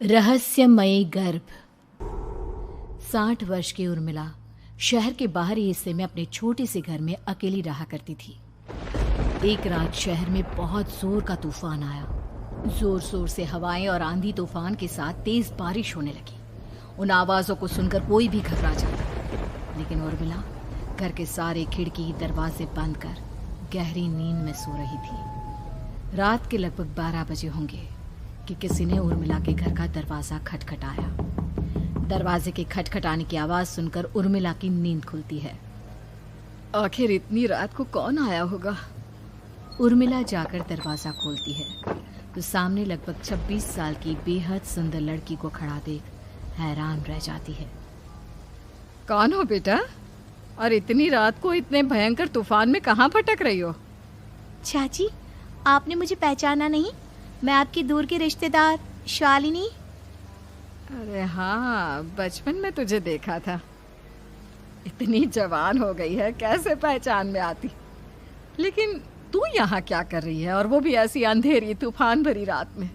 रहस्यमयी गर्भ। 60 वर्ष की उर्मिला शहर के बाहरी हिस्से में अपने छोटे से घर में अकेली रहा करती थी। एक रात शहर में बहुत जोर का तूफान आया। जोर जोर से हवाएं और आंधी तूफान के साथ तेज बारिश होने लगी। उन आवाजों को सुनकर कोई भी घबरा जाता, लेकिन उर्मिला घर के सारे खिड़की दरवाजे बंद कर गहरी नींद में सो रही थी। रात के लगभग 12 बजे होंगे कि किसी ने उर्मिला के घर का दरवाजा खटखटाया। दरवाजे के खटखटाने की आवाज सुनकर उर्मिला की नींद खुलती है। आखिर इतनी रात को कौन आया होगा? उर्मिला जाकर दरवाजा खोलती है तो सामने लगभग 26 साल की बेहद सुंदर लड़की को खड़ा देख हैरान रह जाती है। कौन हो बेटा, और इतनी रात को इतने भयंकर तूफान में कहाँ भटक रही हो? चाची, आपने मुझे पहचाना नहीं? मैं आपकी दूर की रिश्तेदार शालिनी। अरे हाँ, बचपन में तुझे देखा था। इतनी जवान हो गई है, कैसे पहचान में आती। लेकिन तू यहाँ क्या कर रही है, और वो भी ऐसी अंधेरी तूफान भरी रात में?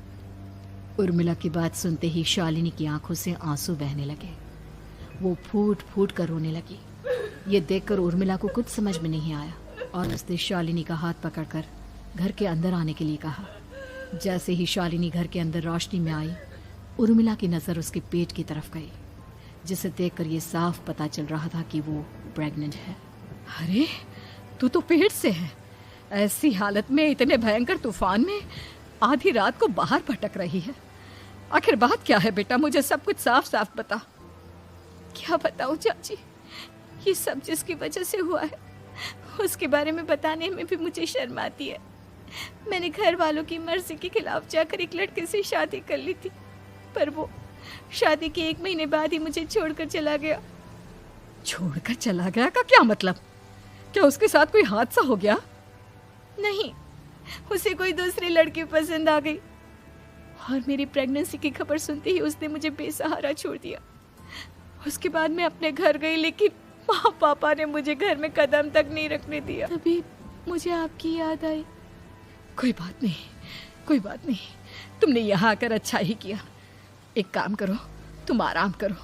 उर्मिला की बात सुनते ही शालिनी की आंखों से आंसू बहने लगे। वो फूट फूट कर रोने लगी। ये देखकर उर्मिला को कुछ समझ में नहीं आया और उसने शालिनी का हाथ पकड़कर घर के अंदर आने के लिए कहा। जैसे ही शालिनी घर के अंदर रोशनी में आई, उर्मिला की नज़र उसके पेट की तरफ गई, जिसे देखकर ये साफ पता चल रहा था कि वो प्रेग्नेंट है। अरे, तू तो पेट से है। ऐसी हालत में इतने भयंकर तूफान में आधी रात को बाहर भटक रही है। आखिर बात क्या है बेटा, मुझे सब कुछ साफ साफ बता। क्या बताऊं चाची, ये सब जिसकी वजह से हुआ है उसके बारे में बताने में भी मुझे शर्म आती है। मैंने घर वालों की मर्जी के खिलाफ जाकर एक लड़के से शादी कर ली थी, पर वो शादी के 1 महीने बाद ही मुझे छोड़कर चला गया। छोड़कर चला गया का क्या मतलब? क्या उसके साथ कोई हादसा हो गया? नहीं, उसे कोई दूसरी लड़की पसंद आ गई और मेरी प्रेगनेंसी की खबर सुनते ही उसने मुझे बेसहारा छोड़ दिया। उसके बाद मैं अपने घर गई, लेकिन माँ पापा ने मुझे घर में कदम तक नहीं रखने दिया। तभी मुझे आपकी याद आई। कोई बात नहीं, कोई बात नहीं, तुमने यहाँ आकर अच्छा ही किया। एक काम करो, तुम आराम करो।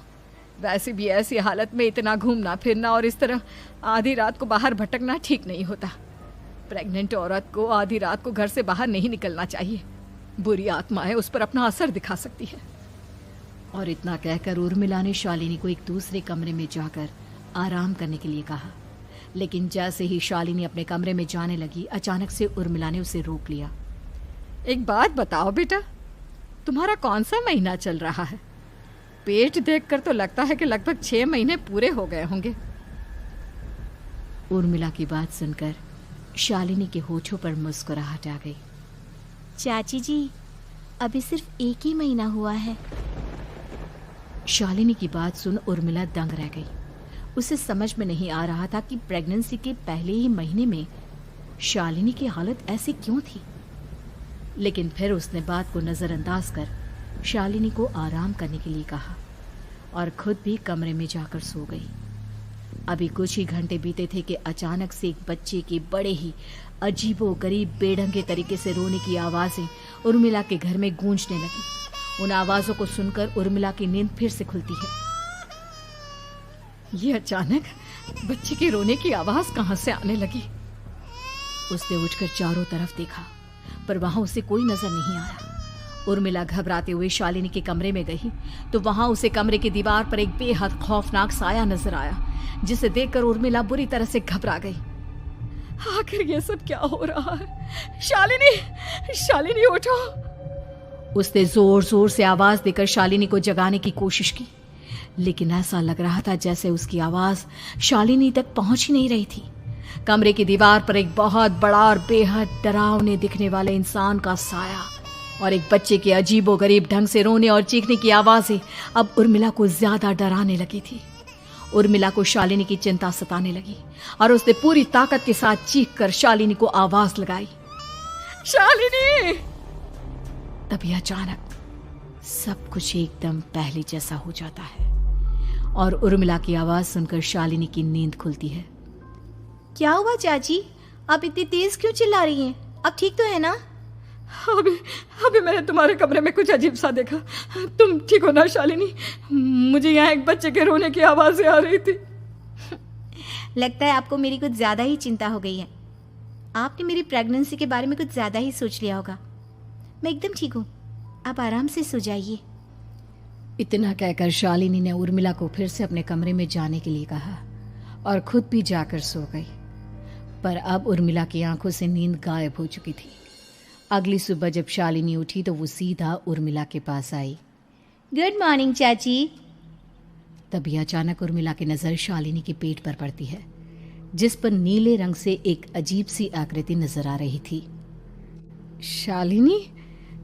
वैसे भी ऐसी हालत में इतना घूमना फिरना और इस तरह आधी रात को बाहर भटकना ठीक नहीं होता। प्रेग्नेंट औरत को आधी रात को घर से बाहर नहीं निकलना चाहिए। बुरी आत्माएं उस पर अपना असर दिखा सकती है। और इतना कहकर उर्मिला ने शालिनी को एक दूसरे कमरे में जाकर आराम करने के लिए कहा। लेकिन जैसे ही शालिनी अपने कमरे में जाने लगी, अचानक से उर्मिला ने उसे रोक लिया। एक बात बताओ बेटा, तुम्हारा कौन सा महीना चल रहा है? पेट देखकर तो लगता है कि लगभग 6 महीने पूरे हो गए होंगे। उर्मिला की बात सुनकर शालिनी के होठों पर मुस्कुराहट आ गई। चाची जी, अभी सिर्फ 1 ही महीना हुआ है। शालिनी की बात सुन उर्मिला दंग रह गई। उसे समझ में नहीं आ रहा था कि प्रेगनेंसी के पहले ही महीने में शालिनी की हालत ऐसी क्यों थी। लेकिन फिर उसने बात को नजरअंदाज कर शालिनी को आराम करने के लिए कहा और खुद भी कमरे में जाकर सो गई। अभी कुछ ही घंटे बीते थे कि अचानक से एक बच्चे के बड़े ही अजीबोगरीब बेढंगे तरीके से रोने की आवाजें उर्मिला के घर में गूंजने लगी। उन आवाजों को सुनकर उर्मिला की नींद फिर से खुलती है। ये अचानक बच्चे के रोने की आवाज कहां से आने लगी? उसने उठकर चारों तरफ देखा, पर वहां उसे कोई नजर नहीं आया। उर्मिला घबराते हुए शालिनी के कमरे में गई तो वहां उसे कमरे की दीवार पर एक बेहद खौफनाक साया नजर आया, जिसे देखकर उर्मिला बुरी तरह से घबरा गई। आखिर ये सब क्या हो रहा है? शालिनी, शालिनी उठो! उसने जोर जोर से आवाज देकर शालिनी को जगाने की कोशिश की, लेकिन ऐसा लग रहा था जैसे उसकी आवाज शालिनी तक पहुंच ही नहीं रही थी। कमरे की दीवार पर एक बहुत बड़ा और बेहद डरावने दिखने वाले इंसान का साया और एक बच्चे के अजीबोगरीब ढंग से रोने और चीखने की आवाजें अब उर्मिला को ज्यादा डराने लगी थी। उर्मिला को शालिनी की चिंता सताने लगी और उसने पूरी ताकत के साथ चीखकर शालिनी को आवाज लगाई, शालिनी! तभी अचानक सब कुछ एकदम पहले जैसा हो जाता है और उर्मिला की आवाज सुनकर शालिनी की नींद खुलती है। क्या हुआ चाची, आप इतनी तेज क्यों चिल्ला रही हैं? अब ठीक तो है ना? अभी अभी मैंने तुम्हारे कमरे में कुछ अजीब सा देखा। तुम ठीक हो ना शालिनी? मुझे यहाँ एक बच्चे के रोने की आवाज़ें आ रही थी। लगता है आपको मेरी कुछ ज़्यादा ही चिंता हो गई है। आपने मेरी प्रेगनेंसी के बारे में कुछ ज़्यादा ही सोच लिया होगा। मैं एकदम ठीक हूँ, आप आराम से सो जाइए। इतना कहकर शालिनी ने उर्मिला को फिर से अपने कमरे में जाने के लिए कहा और खुद भी जाकर सो गई। पर अब उर्मिला की आंखों से नींद गायब हो चुकी थी। अगली सुबह जब शालिनी उठी तो वो सीधा उर्मिला के पास आई। गुड मॉर्निंग चाची। तभी अचानक उर्मिला की नज़र शालिनी के पेट पर पड़ती है, जिस पर नीले रंग से एक अजीब सी आकृति नजर आ रही थी। शालिनी,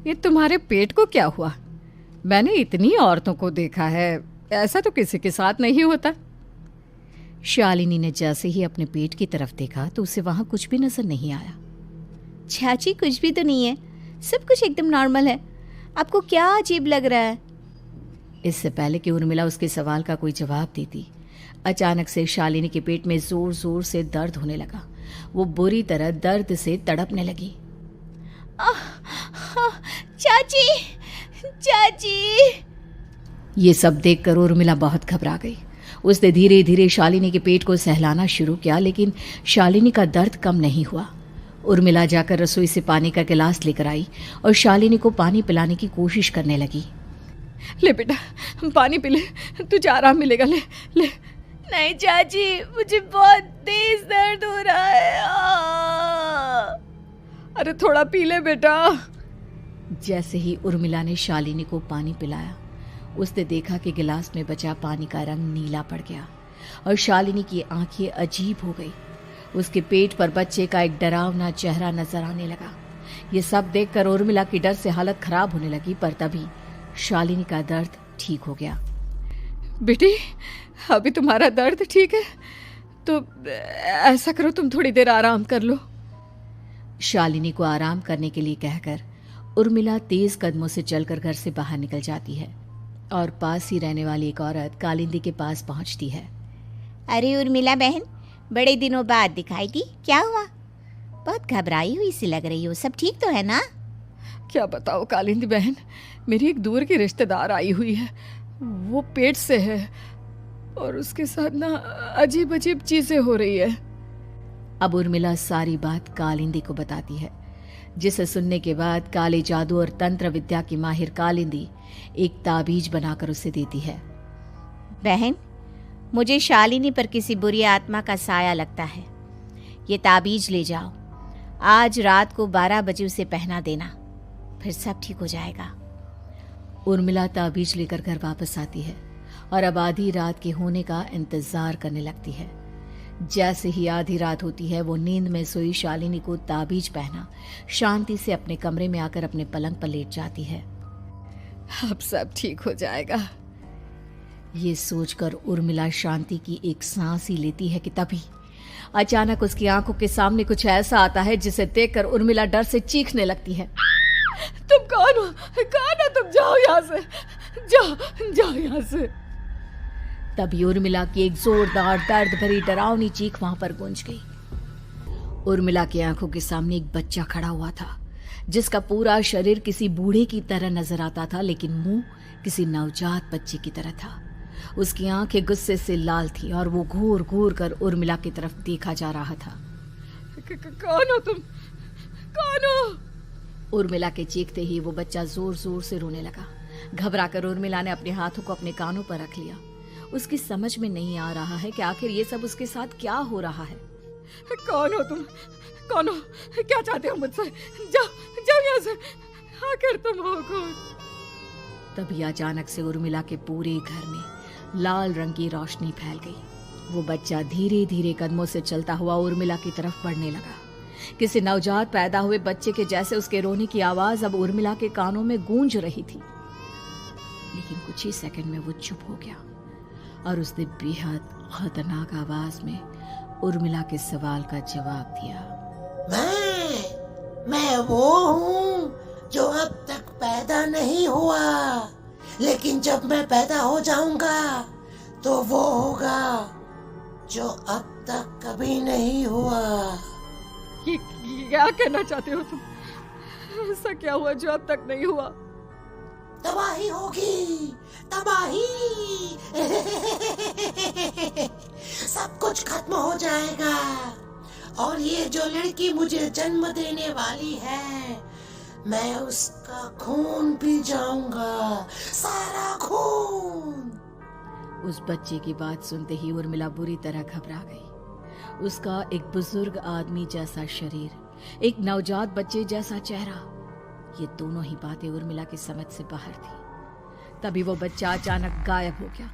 ये तुम्हारे पेट को क्या हुआ? मैंने इतनी औरतों को देखा है, ऐसा तो किसी के साथ नहीं होता। शालिनी ने जैसे ही अपने पेट की तरफ देखा तो उसे वहां कुछ भी नजर नहीं आया। चाची कुछ भी तो नहीं है, सब कुछ एकदम नॉर्मल है। आपको क्या अजीब लग रहा है? इससे पहले कि उर्मिला उसके सवाल का कोई जवाब देती, अचानक से शालिनी के पेट में जोर जोर से दर्द होने लगा। वो बुरी तरह दर्द से तड़पने लगी। चाची, चाची। ये सब देखकर उर्मिला बहुत घबरा गई। उसने धीरे धीरे शालिनी के पेट को सहलाना शुरू किया, लेकिन शालिनी का दर्द कम नहीं हुआ। उर्मिला जाकर रसोई से पानी का गिलास लेकर आई और शालिनी को पानी पिलाने की कोशिश करने लगी। ले बेटा, पानी पी ले, तुझे आराम मिलेगा। ले ले। नहीं चाची, मुझे बहुत तेज दर्द हो रहा है। अरे थोड़ा पी ले बेटा। जैसे ही उर्मिला ने शालिनी को पानी पिलाया, उसने देखा कि गिलास में बचा पानी का रंग नीला पड़ गया और शालिनी की आंखें अजीब हो गई। उसके पेट पर बच्चे का एक डरावना चेहरा नजर आने लगा। ये सब देखकर उर्मिला की डर से हालत खराब होने लगी, पर तभी शालिनी का दर्द ठीक हो गया। बेटी, अभी तुम्हारा दर्द ठीक है तो ऐसा करो, तुम थोड़ी देर आराम कर लो। शालिनी को आराम करने के लिए कहकर उर्मिला तेज कदमों से चलकर घर से बाहर निकल जाती है और पास ही रहने वाली एक औरत कालिंदी के पास पहुंचती है। अरे उर्मिला बहन, बड़े दिनों बाद दिखाई दी, क्या हुआ? बहुत घबराई हुई सी लग रही हो, सब ठीक तो है ना? क्या बताओ कालिंदी बहन, मेरी एक दूर की रिश्तेदार आई हुई है। वो पेट से है और उसके साथ ना अजीब अजीब चीजें हो रही है। अब उर्मिला सारी बात कालिंदी को बताती है, जिसे सुनने के बाद काले जादू और तंत्र विद्या की माहिर कालिंदी एक ताबीज बनाकर उसे देती है। बहन, मुझे शालिनी पर किसी बुरी आत्मा का साया लगता है। ये ताबीज ले जाओ, आज रात को 12 बजे उसे पहना देना, फिर सब ठीक हो जाएगा। उर्मिला ताबीज लेकर घर वापस आती है और अब आधी रात के होने का इंतजार करने लगती है। जैसे ही आधी रात होती है, वो नींद में सोई शालिनी को ताबीज पहना शांति से अपने कमरे में आकर अपने पलंग पर लेट जाती है। अब सब ठीक हो जाएगा। ये सोचकर उर्मिला शांति की एक सांस ही लेती है कि तभी अचानक उसकी आंखों के सामने कुछ ऐसा आता है जिसे देखकर उर्मिला डर से चीखने लगती है। तुम कौन हो? कौन हो तुम? जाओ यहाँ से, जाओ जाओ यहाँ से। तभी उर्मिला की एक जोरदार दर्द भरी डरावनी चीख वहां पर गूंज गई। उर्मिला की आंखों के सामने एक बच्चा खड़ा हुआ था, जिसका पूरा शरीर किसी बूढ़े की तरह नजर आता था, लेकिन मुंह किसी नवजात बच्चे की तरह था। उसकी आंखें गुस्से से लाल थी और वो घूर घूर कर उर्मिला की तरफ देखा जा रहा था। कौन हो तुम? कौन हो? उर्मिला के चीखते ही वो बच्चा जोर जोर से रोने लगा। घबरा कर उर्मिला ने अपने हाथों को अपने कानों पर रख लिया। उसकी समझ में नहीं आ रहा है कि आखिर ये सब उसके साथ क्या हो रहा है। कौन हो तुम? कौन हो? क्या चाहते हो मुझसे? जाओ जाओ यहाँ से, आखिर तुम हो कौन? तभी अचानक से उर्मिला के पूरे घर में लाल रंग की रोशनी फैल गई। वो बच्चा धीरे धीरे कदमों से चलता हुआ उर्मिला की तरफ बढ़ने लगा। किसी नवजात पैदा हुए बच्चे के जैसे उसके रोने की आवाज अब उर्मिला के कानों में गूंज रही थी। लेकिन कुछ ही सेकंड में वो चुप हो गया और उसने बेहद खतरनाक आवाज में उर्मिला के सवाल का जवाब दिया। मैं वो हूँ जो अब तक पैदा नहीं हुआ, लेकिन जब मैं पैदा हो जाऊंगा तो वो होगा जो अब तक कभी नहीं हुआ। ये क्या कहना चाहते हो तुम? ऐसा क्या हुआ जो अब तक नहीं हुआ? तबाही होगी, तबाही। सब कुछ खत्म हो जाएगा और ये जो लड़की मुझे जन्म देने वाली है, मैं उसका खून पी जाऊंगा, सारा खून। उस बच्चे की बात सुनते ही उर्मिला बुरी तरह घबरा गई। उसका एक बुजुर्ग आदमी जैसा शरीर, एक नवजात बच्चे जैसा चेहरा, ये दोनों ही बातें उर्मिला की समझ से बाहर थी। तभी वो बच्चा अचानक गायब हो गया।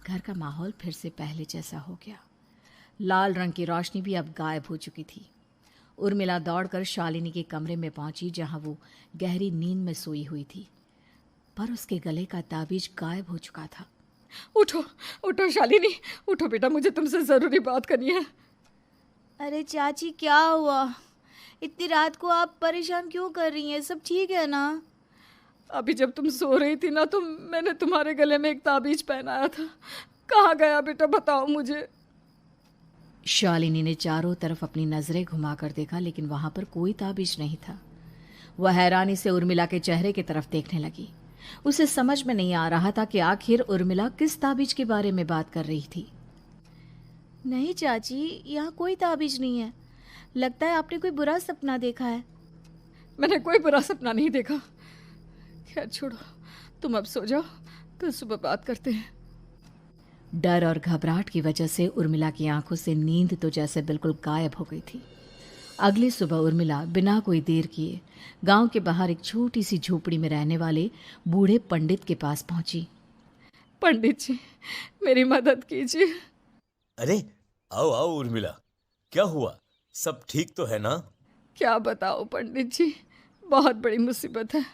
घर का माहौल फिर से पहले जैसा हो गया। लाल रंग की रोशनी भी अब गायब हो चुकी थी। उर्मिला दौड़कर शालिनी के कमरे में पहुंची, जहां वो गहरी नींद में सोई हुई थी, पर उसके गले का ताबीज गायब हो चुका था। उठो उठो शालिनी, उठो बेटा, मुझे तुमसे जरूरी बात करनी है। अरे चाची, क्या हुआ? इतनी रात को आप परेशान क्यों कर रही हैं? सब ठीक है ना? अभी जब तुम सो रही थी ना, तो मैंने तुम्हारे गले में एक ताबीज पहनाया था। कहाँ गया बेटा, बताओ मुझे। शालिनी ने चारों तरफ अपनी नजरें घुमाकर देखा, लेकिन वहां पर कोई ताबीज नहीं था। वह हैरानी से उर्मिला के चेहरे की तरफ देखने लगी। उसे समझ में नहीं आ रहा था कि आखिर उर्मिला किस ताबीज के बारे में बात कर रही थी। नहीं चाची, यहाँ कोई ताबीज नहीं है। लगता है आपने कोई बुरा सपना देखा है। मैंने कोई बुरा सपना नहीं देखा। खैर छोड़ो, तुम अब सो जाओ, कल सुबह बात करते हैं। डर और घबराहट की वजह से उर्मिला की आंखों से नींद तो जैसे बिल्कुल गायब हो गई थी। अगली सुबह उर्मिला बिना कोई देर किए गांव के बाहर एक छोटी सी झोपड़ी में रहने वाले बूढ़े पंडित के पास पहुंची। पंडित जी, मेरी मदद कीजिए। अरे आओ आओ उर्मिला, क्या हुआ? सब ठीक तो है ना? क्या बताओ पंडित जी, बहुत बड़ी मुसीबत है।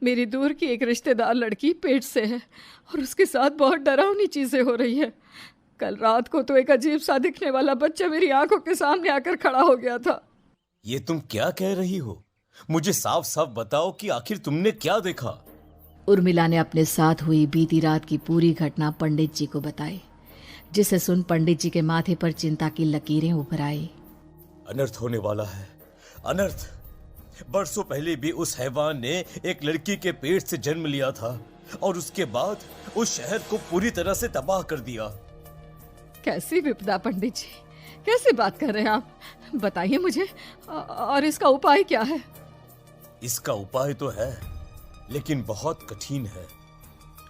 मेरी दूर की एक रिश्तेदार लड़की पेट से है और उसके साथ बहुत डरावनी चीज़ें हो रही है। कल रात को तो एक अजीब सा दिखने वाला बच्चा मेरी आंखों के सामने आकर खड़ा हो गया था। ये तुम क्या कह रही हो? मुझे साफ साफ बताओ कि आखिर तुमने क्या देखा? उर्मिला ने अपने साथ हुई बीती रात की पूरी घटना पंडित जी को बताई, जिसे सुन पंडित जी के माथे पर चिंता की लकीरें उभर आई। अनर्थ होने वाला है, अनर्थ। बरसों पहले भी उस हैवान ने एक लड़की के पेट से जन्म लिया था और उसके बाद उस शहर को पूरी तरह से तबाह कर दिया। कैसी विपदा पंडित जी, कैसी बात कर रहे हैं आप? बताइए मुझे, और इसका उपाय क्या है? इसका उपाय तो है, लेकिन बहुत कठिन है।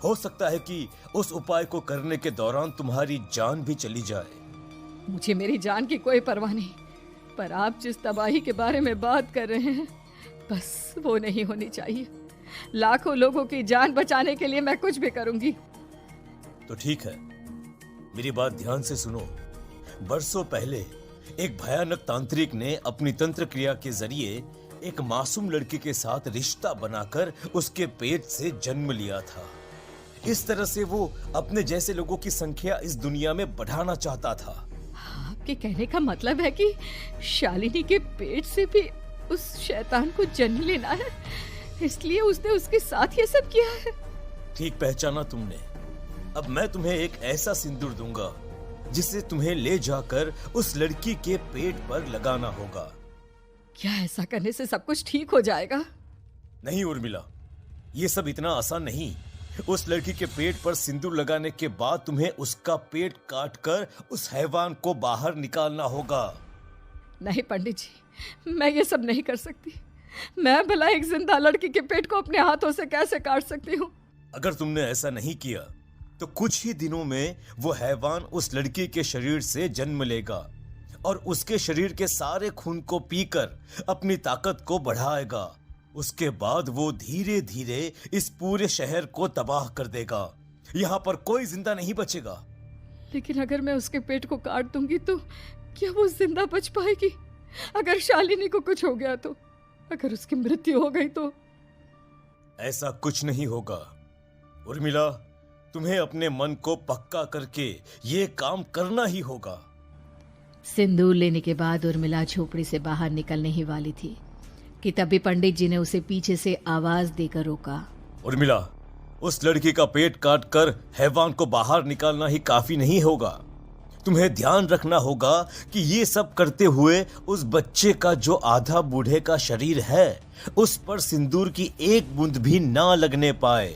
हो सकता है कि उस उपाय को करने के दौरान तुम्हारी जान भी चली जाए। मुझे मेरी जान की कोई परवाह नहीं, पर आप जिस तबाही के बारे में बात कर रहे हैं, बस वो नहीं होनी चाहिए। लाखों लोगों की जान बचाने के लिए मैं कुछ भी करूंगी। तो ठीक है, मेरी बात ध्यान से सुनो। बरसों पहले एक भयानक तांत्रिक ने अपनी तंत्र क्रिया के जरिए एक मासूम लड़की के साथ रिश्ता बनाकर उसके पेट से जन्म लिया था। इस तरह से वो अपने जैसे लोगों की संख्या इस दुनिया में बढ़ाना चाहता था। आपके कहने का मतलब है कि शालिनी के पेट से भी उस शैतान को जन्म लेना है, इसलिए उसने उसके साथ ये सब किया है। ठीक पहचाना तुमने। अब मैं तुम्हें एक ऐसा सिंदूर दूंगा जिसे तुम्हें ले जाकर उस लड़की के पेट पर लगाना होगा। क्या ऐसा करने से सब कुछ ठीक हो जाएगा? नहीं उर्मिला, ये सब इतना आसान नहीं। उस लड़की के पेट पर सिंदूर लगाने के बाद तुम्हें उसका पेट काटकर उस हैवान को बाहर निकालना होगा। नहीं पंडित जी, मैं ये सब नहीं कर सकती। मैं भला एक जिंदा लड़की के पेट को अपने हाथों से कैसे काट सकती हूँ? अगर तुमने ऐसा नहीं किया तो कुछ ही दिनों में वो हैवान उस लड़की के शरीर से जन्म लेगा और उसके शरीर के सारे खून को पीकर अपनी ताकत को बढ़ाएगा। उसके बाद वो धीरे धीरे इस पूरे शहर को तबाह कर देगा। यहाँ पर कोई जिंदा नहीं बचेगा। लेकिन अगर मैं उसके पेट को काट दूंगी तो क्या वो जिंदा बच पाएगी? अगर शालिनी को कुछ हो गया तो, अगर उसकी मृत्यु हो गई तो? ऐसा कुछ नहीं होगा उर्मिला, तुम्हें अपने मन को पक्का करके ये काम करना ही होगा। सिंदूर लेने के बाद उर्मिला झोपड़ी से बाहर निकलने ही वाली थी कि तभी पंडित जी ने उसे पीछे से आवाज देकर रोका। उर्मिला, उस लड़की का पेट काटकर हैवान को बाहर निकालना ही काफी नहीं होगा। तुम्हें ध्यान रखना होगा कि ये सब करते हुए उस बच्चे का जो आधा बूढ़े का शरीर है उस पर सिंदूर की एक बूंद भी ना लगने पाए,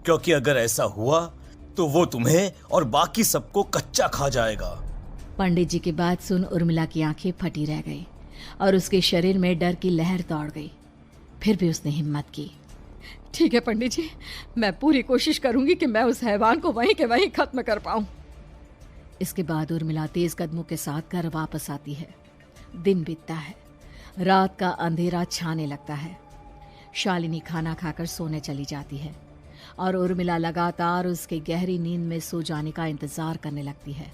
क्योंकि अगर ऐसा हुआ तो वो तुम्हें और बाकी सबको कच्चा खा जाएगा। पंडित जी की बात सुन उर्मिला की आंखें फटी रह गई और उसके शरीर में डर की लहर दौड़ गई। फिर भी उसने हिम्मत की। ठीक है पंडित जी, मैं पूरी कोशिश करूंगी कि मैं उस हैवान को वहीं के वहीं खत्म कर पाऊं। इसके बाद उर्मिला तेज कदमों के साथ घर वापस आती है। दिन बीतता है, रात का अंधेरा छाने लगता है। शालिनी खाना खाकर सोने चली जाती है और उर्मिला लगातार उसके गहरी नींद में सो जाने का इंतजार करने लगती है।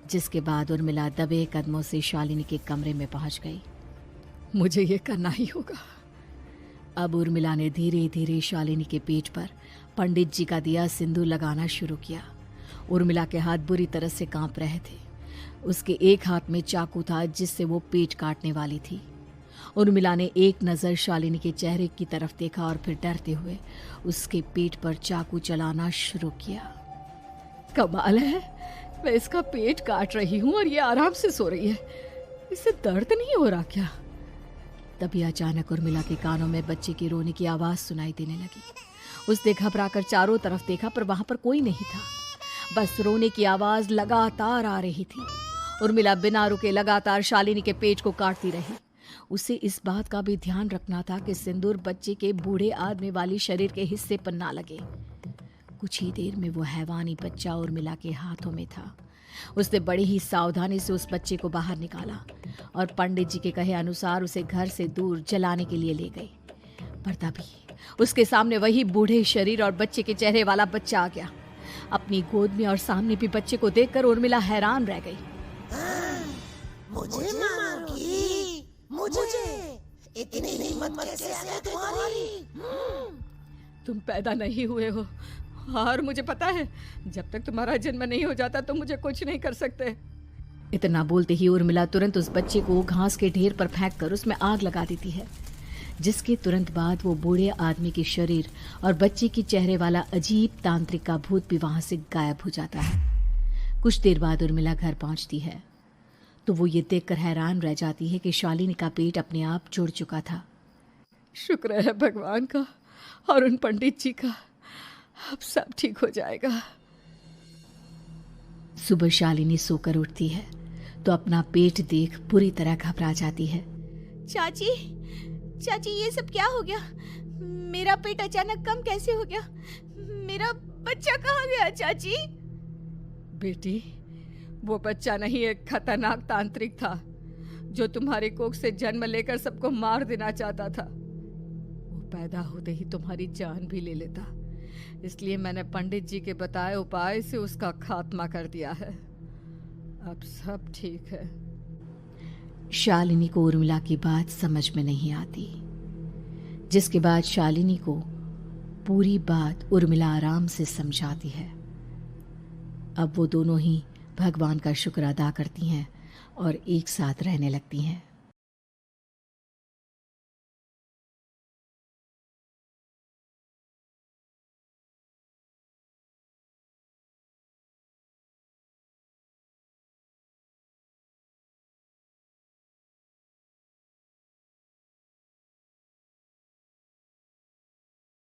जिसके बाद उर्मिला दबे कदमों से शालिनी के कमरे में पहुंच गई। मुझे ये करना ही होगा। अब उर्मिला ने धीरे धीरे शालिनी के पेट पर पंडित जी का दिया सिंदूर लगाना शुरू किया। उर्मिला के हाथ बुरी तरह से कांप रहे थे। उसके एक हाथ में चाकू था जिससे वो पेट काटने वाली थी। उर्मिला ने एक नज़र शालिनी के चेहरे की तरफ देखा और फिर डरते हुए उसके पेट पर चाकू चलाना शुरू किया। कमाल है, मैं इसका पेट काट रही हूँ और ये आराम से सो रही है। इससे दर्द नहीं हो रहा क्या? तभी अचानक उर्मिला के कानों में बच्चे की रोने की आवाज़ सुनाई देने लगी। उसने घबराकर चारों तरफ देखा पर वहां पर कोई नहीं था। बस रोने की आवाज़ लगातार आ रही थी। उर्मिला बिना रुके लगातार शालिनी के पेट को काटती रही। उसे इस बात का भी ध्यान रखना था कि सिंदूर बच्चे के बूढ़े आदमी वाली शरीर के हिस्से पर ना लगे। कुछ ही देर में वो हैवानी बच्चा उर्मिला के हाथों में था। उसने बड़ी ही सावधानी से उस बच्चे को बाहर निकाला और पंडित जी के कहे अनुसार उसे घर से दूर जलाने के लिए ले गई। पर तभी उसके सामने वही बूढ़े शरीर और बच्चे के चेहरे वाला बच्चा आ गया। अपनी गोद में और सामने भी बच्चे को देखकर उर्मिला हैरान रह गई। मुझे मारोगी? मुझे इतनी हिम्मत कैसे आ गई तुम्हारी? तुम पैदा नहीं हुए हो और मुझे पता है जब तक तुम्हारा जन्म नहीं हो जाता तो मुझे कुछ नहीं कर सकते। इतना बोलते ही उर्मिला तुरंत उस बच्चे को घास के ढेर पर फेंक कर उसमें आग लगा देती है, जिसके तुरंत बाद वो बूढ़े आदमी के शरीर और बच्चे के चेहरे वाला अजीब तांत्रिक का भूत भी वहां से गायब हो जाता है। कुछ देर बाद उर्मिला घर पहुंचती है तो वो ये देखकर हैरान रह जाती है कि शालिनी का पेट अपने आप जुड़ चुका था। शुक्र है भगवान का और उन पंडित जी का, अब सब ठीक हो जाएगा। सुबह शालिनी सोकर उठती है तो अपना पेट देख बुरी तरह घबरा जाती है। चाची, चाची ये सब क्या हो गया? मेरा पेट अचानक कम कैसे हो गया? मेरा बच्चा कहाँ गया चाची? बेटी, वो बच्चा नहीं, एक खतरनाक तांत्रिक था जो तुम्हारे कोख से जन्म लेकर सबको मार देना चाहता था। वो पैदा होते ही तुम्हारी जान भी ले लेता, इसलिए मैंने पंडित जी के बताए उपाय से उसका खात्मा कर दिया है। अब सब ठीक है। शालिनी को उर्मिला की बात समझ में नहीं आती, जिसके बाद शालिनी को पूरी बात उर्मिला आराम से समझाती है। अब वो दोनों ही भगवान का शुक्र अदा करती हैं और एक साथ रहने लगती हैं।